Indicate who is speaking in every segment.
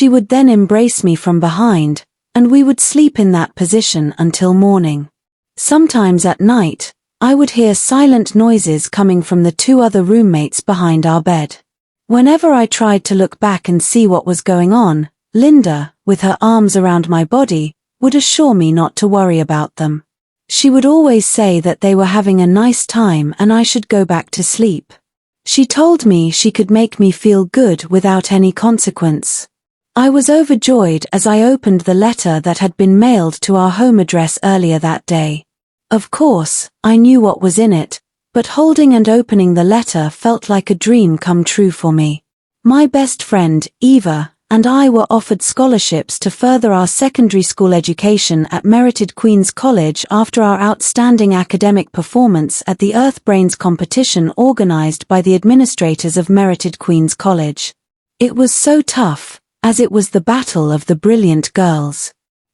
Speaker 1: She would then embrace me from behind, and we would sleep in that position until morning. Sometimes at night, I would hear silent noises coming from the two other roommates behind our bed. Whenever I tried to look back and see what was going on, Linda, with her arms around my body, would assure me not to worry about them. She would always say that they were having a nice time and I should go back to sleep. She told me she could make me feel good without any consequence. I was overjoyed as I opened the letter that had been mailed to our home address earlier that day. Of course, I knew what was in it, but holding and opening the letter felt like a dream come true for me. My best friend, Eva, and I were offered scholarships to further our secondary school education at merited Queen's College after our outstanding academic performance at the Earth Brains competition organized by the administrators of merited Queen's College. It was so tough, as it was the battle of the brilliant girls.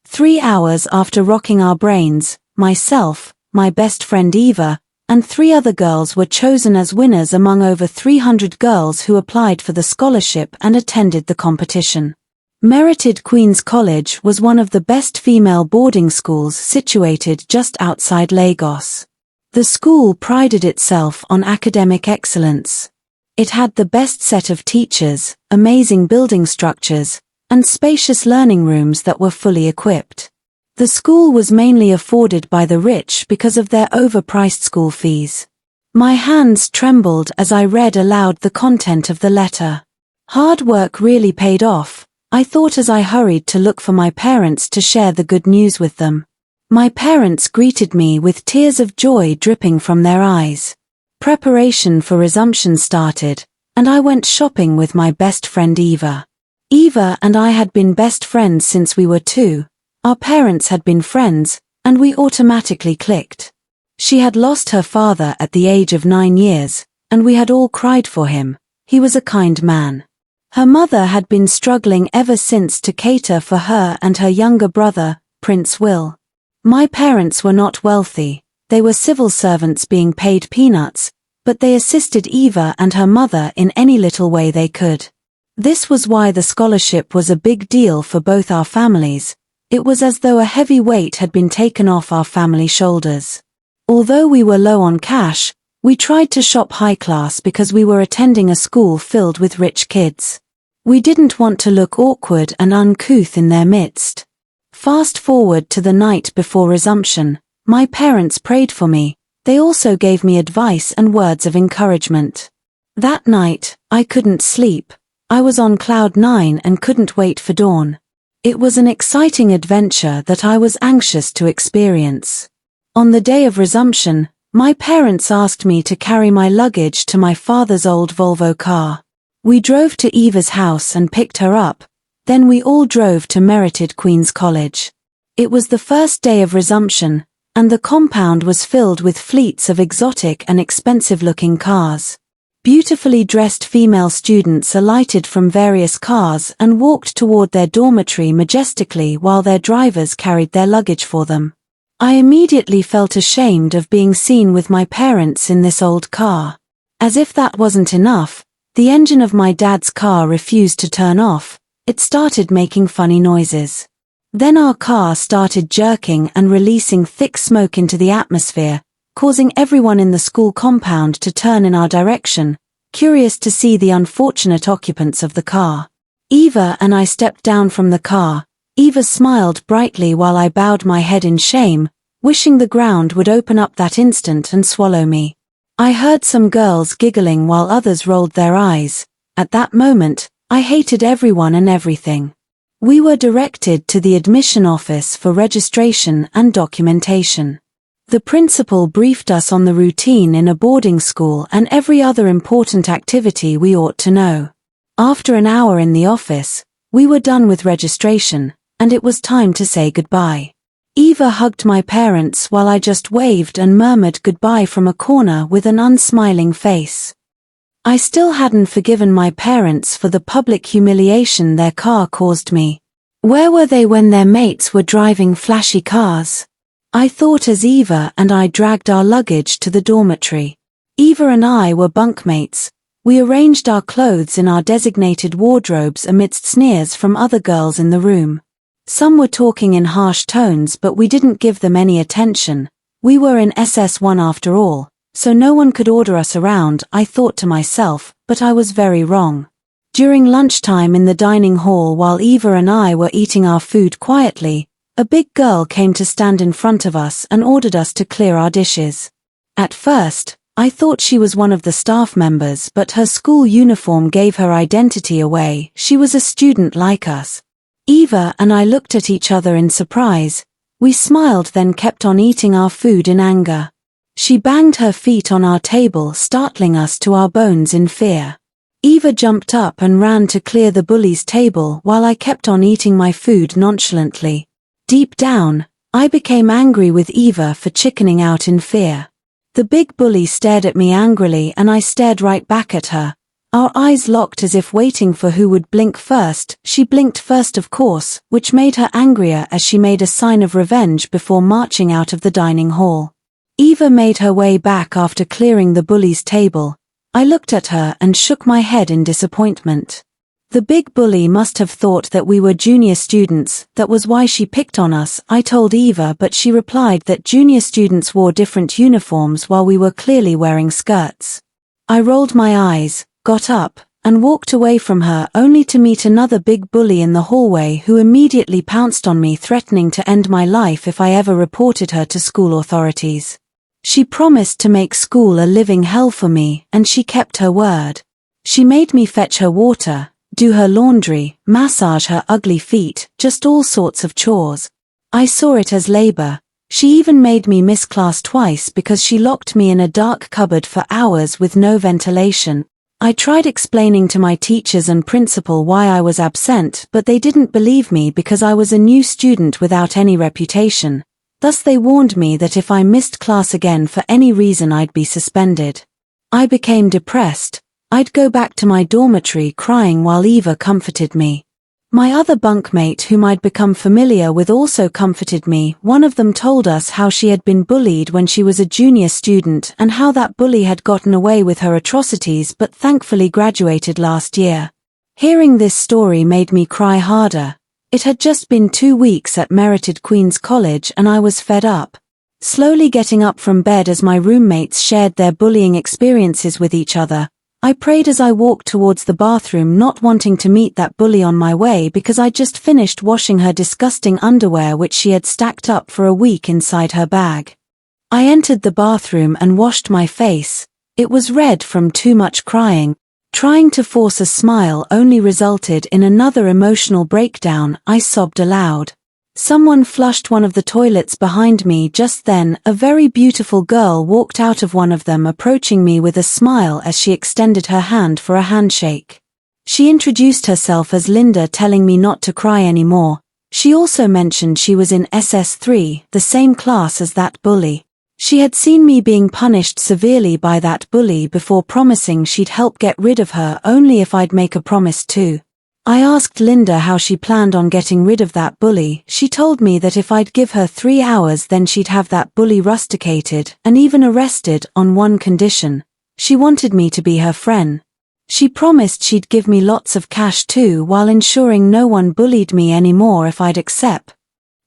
Speaker 1: 3 hours after rocking our brains, myself, my best friend Eva, and 3 other girls were chosen as winners among over 300 girls who applied for the scholarship and attended the competition. Merited Queen's College was one of the best female boarding schools situated just outside Lagos. The school prided itself on academic excellence. It had the best set of teachers, amazing building structures, and spacious learning rooms that were fully equipped. The school was mainly afforded by the rich because of their overpriced school fees. My hands trembled as I read aloud the content of the letter. Hard work really paid off, I thought as I hurried to look for my parents to share the good news with them. My parents greeted me with tears of joy dripping from their eyes. Preparation for resumption started, and I went shopping with my best friend Eva. Eva and I had been best friends since we were 2. Our parents had been friends, and we automatically clicked. She had lost her father at the age of 9 years, and we had all cried for him. He was a kind man. Her mother had been struggling ever since to cater for her and her younger brother, Prince Will. My parents were not wealthy. They were civil servants being paid peanuts, but they assisted Eva and her mother in any little way they could. This was why the scholarship was a big deal for both our families. It was as though a heavy weight had been taken off our family shoulders. Although we were low on cash, we tried to shop high class because we were attending a school filled with rich kids. We didn't want to look awkward and uncouth in their midst. Fast forward to the night before resumption. My parents prayed for me. They also gave me advice and words of encouragement. That night, I couldn't sleep. I was on cloud 9 and couldn't wait for dawn. It was an exciting adventure that I was anxious to experience. On the day of resumption, my parents asked me to carry my luggage to my father's old Volvo car. We drove to Eva's house and picked her up. Then we all drove to merited Queen's College. It was the first day of resumption, and the compound was filled with fleets of exotic and expensive-looking cars. Beautifully dressed female students alighted from various cars and walked toward their dormitory majestically while their drivers carried their luggage for them. I immediately felt ashamed of being seen with my parents in this old car. As if that wasn't enough, the engine of my dad's car refused to turn off. It started making funny noises. Then our car started jerking and releasing thick smoke into the atmosphere, causing everyone in the school compound to turn in our direction, curious to see the unfortunate occupants of the car. Eva and I stepped down from the car. Eva smiled brightly while I bowed my head in shame, wishing the ground would open up that instant and swallow me. I heard some girls giggling while others rolled their eyes. At that moment, I hated everyone and everything. We were directed to the admission office for registration and documentation. The principal briefed us on the routine in a boarding school and every other important activity we ought to know. After an hour in the office, we were done with registration, and it was time to say goodbye. Eva hugged my parents while I just waved and murmured goodbye from a corner with an unsmiling face. I still hadn't forgiven my parents for the public humiliation their car caused me. Where were they when their mates were driving flashy cars? I thought as Eva and I dragged our luggage to the dormitory. Eva and I were bunkmates. We arranged our clothes in our designated wardrobes amidst sneers from other girls in the room. Some were talking in harsh tones, but we didn't give them any attention. We were in SS1 after all, so no one could order us around, I thought to myself, but I was very wrong. During lunchtime in the dining hall while Eva and I were eating our food quietly, a big girl came to stand in front of us and ordered us to clear our dishes. At first, I thought she was one of the staff members, but her school uniform gave her identity away. She was a student like us. Eva and I looked at each other in surprise. We smiled, then kept on eating our food in anger. She banged her feet on our table, startling us to our bones in fear. Eva jumped up and ran to clear the bully's table while I kept on eating my food nonchalantly. Deep down, I became angry with Eva for chickening out in fear. The big bully stared at me angrily and I stared right back at her. Our eyes locked as if waiting for who would blink first. She blinked first, of course, which made her angrier as she made a sign of revenge before marching out of the dining hall. Eva made her way back after clearing the bully's table. I looked at her and shook my head in disappointment. The big bully must have thought that we were junior students, that was why she picked on us, I told Eva, but she replied that junior students wore different uniforms while we were clearly wearing skirts. I rolled my eyes, got up, and walked away from her only to meet another big bully in the hallway who immediately pounced on me, threatening to end my life if I ever reported her to school authorities. She promised to make school a living hell for me, and she kept her word. She made me fetch her water, do her laundry, massage her ugly feet, just all sorts of chores. I saw it as labor. She even made me miss class twice because she locked me in a dark cupboard for hours with no ventilation. I tried explaining to my teachers and principal why I was absent, but they didn't believe me because I was a new student without any reputation. Thus they warned me that if I missed class again for any reason I'd be suspended. I became depressed. I'd go back to my dormitory crying while Eva comforted me. My other bunkmate, whom I'd become familiar with, also comforted me. One of them told us how she had been bullied when she was a junior student and how that bully had gotten away with her atrocities but thankfully graduated last year. Hearing this story made me cry harder. It had just been 2 weeks at merited Queen's College and I was fed up. Slowly getting up from bed as my roommates shared their bullying experiences with each other, I prayed as I walked towards the bathroom, not wanting to meet that bully on my way because I'd just finished washing her disgusting underwear which she had stacked up for a week inside her bag. I entered the bathroom and washed my face. It was red from too much crying. Trying to force a smile only resulted in another emotional breakdown. I sobbed aloud. Someone flushed one of the toilets behind me. Just then, a very beautiful girl walked out of one of them, approaching me with a smile as she extended her hand for a handshake. She introduced herself as Linda, telling me not to cry anymore. She also mentioned she was in SS3, the same class as that bully. She had seen me being punished severely by that bully before, promising she'd help get rid of her only if I'd make a promise too. I asked Linda how she planned on getting rid of that bully. She told me that if I'd give her 3 hours then she'd have that bully rusticated and even arrested, on one condition. She wanted me to be her friend. She promised she'd give me lots of cash too, while ensuring no one bullied me anymore if I'd accept.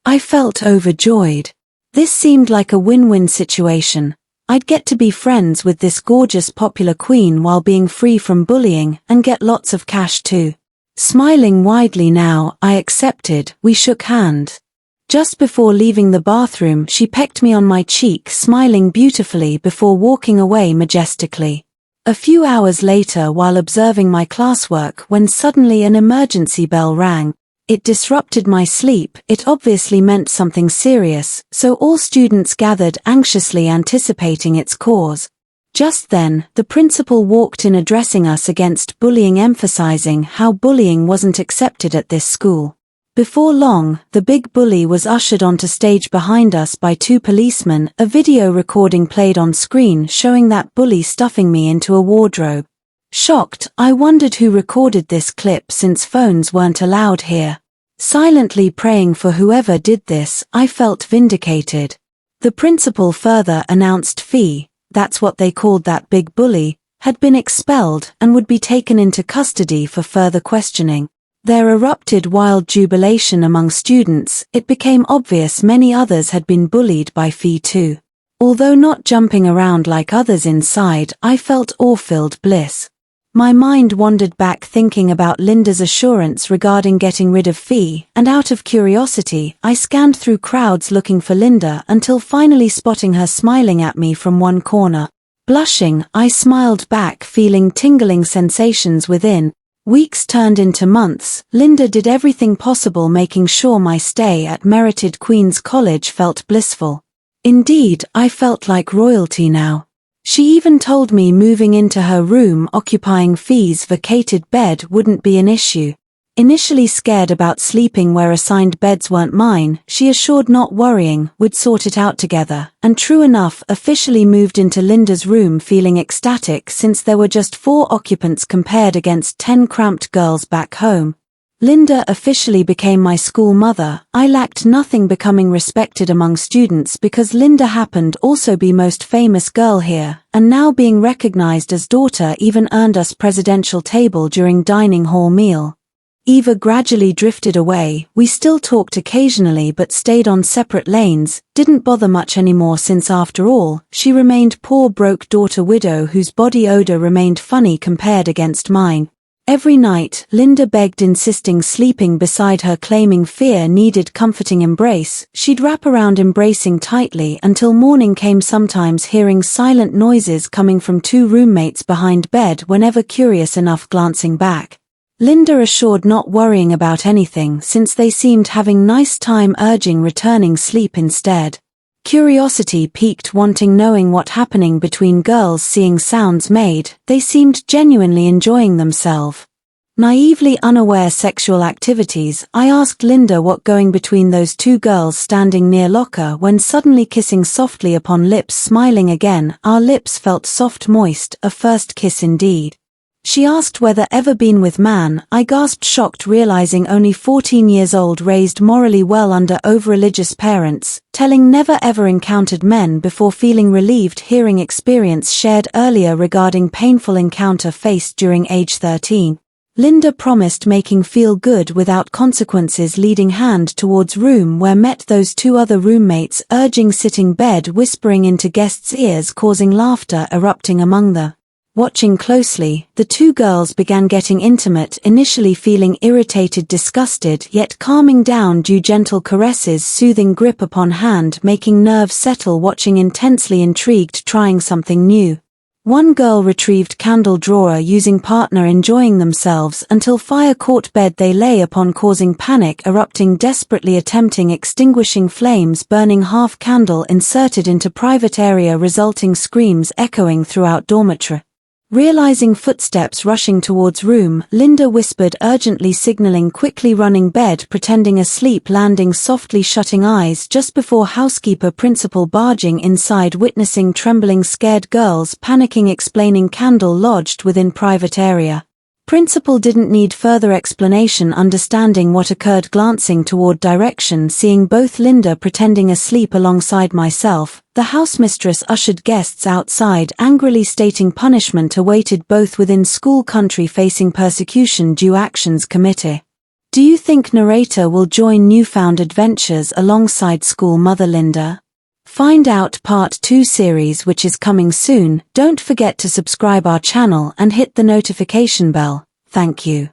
Speaker 1: I felt overjoyed. This seemed like a win-win situation. I'd get to be friends with this gorgeous popular queen while being free from bullying and get lots of cash too. Smiling widely now, I accepted. We shook hands. Just before leaving the bathroom, she pecked me on my cheek, smiling beautifully before walking away majestically. A few hours later, while observing my classwork, when suddenly an emergency bell rang. It disrupted my sleep. It obviously meant something serious, so all students gathered, anxiously anticipating its cause. Just then, the principal walked in, addressing us against bullying, emphasizing how bullying wasn't accepted at this school. Before long, the big bully was ushered onto stage behind us by 2 policemen. A video recording played on screen showing that bully stuffing me into a wardrobe. Shocked, I wondered who recorded this clip since phones weren't allowed here. Silently praying for whoever did this, I felt vindicated. The principal further announced fee. That's what they called that big bully, had been expelled and would be taken into custody for further questioning. There erupted wild jubilation among students. It became obvious many others had been bullied by Fee too. Although not jumping around like others inside, I felt awe-filled bliss. My mind wandered back thinking about Linda's assurance regarding getting rid of Fee, and out of curiosity, I scanned through crowds looking for Linda until finally spotting her smiling at me from one corner. Blushing, I smiled back, feeling tingling sensations within. Weeks turned into months. Linda did everything possible, making sure my stay at merited Queen's College felt blissful. Indeed, I felt like royalty now. She even told me moving into her room occupying Fee's vacated bed wouldn't be an issue. Initially scared about sleeping where assigned beds weren't mine, she assured not worrying, we'd sort it out together, and true enough, officially moved into Linda's room feeling ecstatic since there were just 4 occupants compared against 10 cramped girls back home. Linda officially became my school mother. I lacked nothing becoming respected among students because Linda happened also be most famous girl here, and now being recognized as daughter even earned us presidential table during dining hall meal. Eva gradually drifted away. We still talked occasionally but stayed on separate lanes, didn't bother much anymore since after all, she remained poor broke daughter widow whose body odor remained funny compared against mine. Every night, Linda begged, insisting sleeping beside her, claiming fear needed comforting embrace. She'd wrap around embracing tightly until morning came, sometimes hearing silent noises coming from 2 roommates behind bed whenever curious enough glancing back. Linda assured not worrying about anything since they seemed having nice time, urging returning sleep instead. Curiosity piqued, wanting knowing what happening between girls, seeing sounds made, they seemed genuinely enjoying themselves. Naively unaware sexual activities, I asked Linda what going between those 2 girls standing near locker when suddenly kissing softly upon lips, smiling again, our lips felt soft moist, a first kiss indeed. She asked whether ever been with man. I gasped, shocked, realizing only 14 years old, raised morally well under over-religious parents, telling never ever encountered men before, feeling relieved hearing experience shared earlier regarding painful encounter faced during age 13. Linda promised making feel good without consequences, leading hand towards room where met those 2 other roommates, urging sitting bed, whispering into guests' ears, causing laughter erupting among the. Watching closely, the 2 girls began getting intimate, initially feeling irritated, disgusted, yet calming down due gentle caresses, soothing grip upon hand, making nerves settle, watching intensely intrigued, trying something new. One girl retrieved candle drawer, using partner, enjoying themselves until fire caught bed they lay upon, causing panic, erupting desperately, attempting extinguishing flames, burning half candle inserted into private area, resulting screams echoing throughout dormitory. Realizing footsteps rushing towards room, Linda whispered urgently, signaling quickly, running bed, pretending asleep, landing softly, shutting eyes just before housekeeper principal barging inside, witnessing trembling scared girls panicking, explaining candle lodged within private area. Principal didn't need further explanation, understanding what occurred, glancing toward direction, seeing both Linda pretending asleep alongside myself. The housemistress ushered guests outside, angrily stating punishment awaited both within school country, facing persecution due actions committee. Do you think narrator will join newfound adventures alongside school mother Linda? Find out part 2 series, which is coming soon. Don't forget to subscribe our channel and hit the notification bell. Thank you.